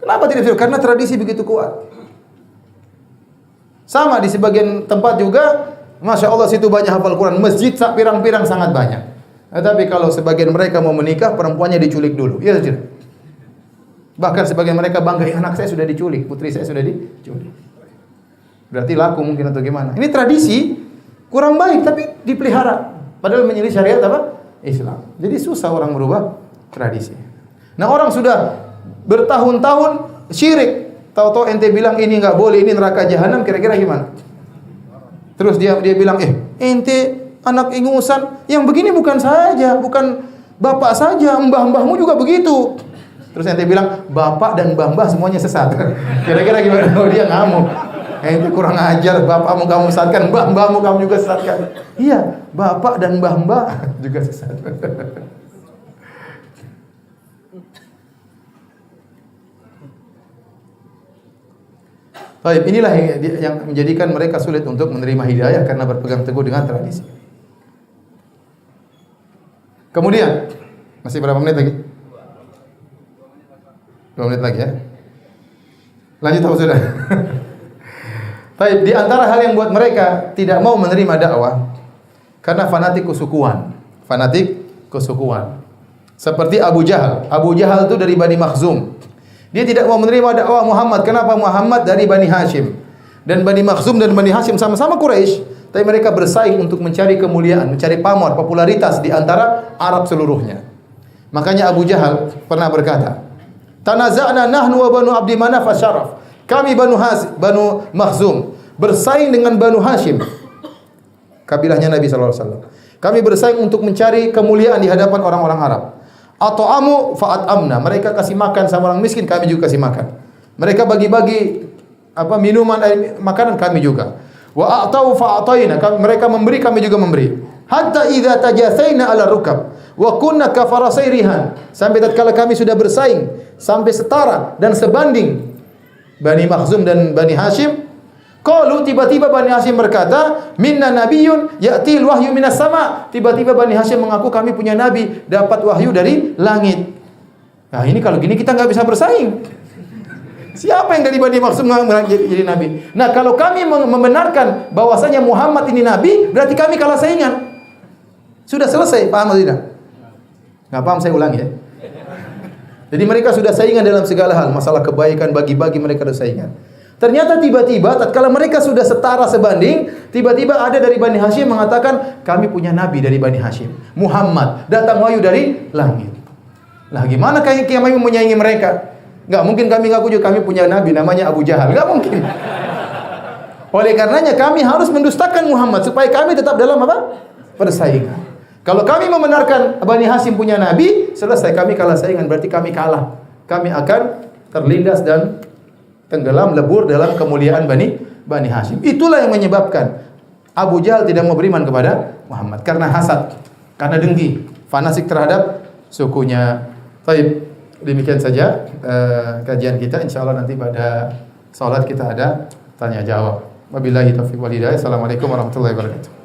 Kenapa tidak bisa? Karena tradisi begitu kuat. Sama di sebagian tempat juga, masya Allah, situ banyak hafal Quran. Masjid pirang-pirang sangat banyak. Tapi kalau sebagian mereka mau menikah, perempuannya diculik dulu. Iya tidak? Bahkan sebagian mereka bangga, anak saya sudah diculik, putri saya sudah diculik. Berarti laku mungkin atau gimana? Ini tradisi kurang baik, tapi dipelihara. Padahal menyelisih syariat apa? Islam. Jadi susah orang merubah tradisi. Nah, orang sudah bertahun-tahun syirik, tahu-tahu ente bilang ini enggak boleh, ini neraka jahanam, kira-kira gimana? Terus dia bilang, ente anak ingusan, yang begini bukan saja, bukan bapak saja, mbah-mbahmu juga begitu. Terus ente bilang, bapak dan mbah-mbah semuanya sesat. Kira-kira gimana? Oh, dia ngamuk. Ente kurang ajar, bapakmu kamu sesatkan, mbah-mbahmu kamu juga sesatkan. Iya, bapak dan mbah-mbah juga sesat. Baik, inilah yang menjadikan mereka sulit untuk menerima hidayah karena berpegang teguh dengan tradisi. Kemudian, masih berapa menit lagi? 2 menit lagi ya. Lanjut apa sudah? Baik, di antara hal yang buat mereka tidak mau menerima dakwah karena fanatik kesukuan. Fanatik kesukuan. Seperti Abu Jahal. Abu Jahal itu dari Bani Makhzum. Dia tidak mau menerima dakwah Muhammad. Kenapa? Muhammad dari Bani Hashim. Dan Bani Makhzum dan Bani Hashim sama-sama Quraisy, tapi mereka bersaing untuk mencari kemuliaan, mencari pamor, popularitas di antara Arab seluruhnya. Makanya Abu Jahal pernah berkata, "Tanaza'na nahnu wa Banu Abdi Manaf asyaraf." Kami Banu Makhzum bersaing dengan Banu Hashim. Kabilahnya Nabi sallallahu alaihi wasallam. Kami bersaing untuk mencari kemuliaan di hadapan orang-orang Arab. At'amu fa'at'amna. Mereka kasih makan sama orang miskin, kami juga kasih makan. Mereka bagi-bagi minuman, makanan, kami juga. Wa a'tau fa'ataina. Mereka memberi, kami juga memberi. Hatta idza tajathaina 'ala rukab wa kunna kafarasai rihan. Sampai tatkala kami sudah bersaing sampai setara dan sebanding Bani Makhzum dan Bani Hashim, qalu, tiba-tiba Bani Hashim berkata, "Minna nabiyyun ya'til wahyu minas sama." Tiba-tiba Bani Hashim mengaku kami punya nabi, dapat wahyu dari langit. Nah, ini kalau gini kita enggak bisa bersaing. Siapa yang dari Bani Makhzum jadi nabi? Nah, kalau kami membenarkan bahwasanya Muhammad ini nabi, berarti kami kalah saingan. Sudah selesai, paham atau tidak? Enggak paham, saya ulangi ya. Jadi mereka sudah saingan dalam segala hal, masalah kebaikan, bagi-bagi mereka sudah saingan. Ternyata tiba-tiba tatkala mereka sudah setara sebanding, tiba-tiba ada dari Bani Hashim mengatakan, kami punya nabi dari Bani Hashim, Muhammad, datang wahyu dari langit. Lah gimana kami menyaingi mereka? Enggak mungkin kami ngaku juga kami punya nabi namanya Abu Jahal, enggak mungkin. Oleh karenanya kami harus mendustakan Muhammad supaya kami tetap dalam apa? Persaingan. Kalau kami membenarkan Bani Hashim punya nabi, selesai, kami kalah saingan, berarti kami kalah. Kami akan terlindas dan tenggelam lebur dalam kemuliaan Bani Hashim. Itulah yang menyebabkan Abu Jahal tidak mau beriman kepada Muhammad karena hasad, karena dengki, fanatik terhadap sukunya. Baik, demikian saja kajian kita. Insyaallah nanti pada salat kita ada tanya jawab. Wabillahi taufiq wal hidayah. Assalamualaikum warahmatullahi wabarakatuh.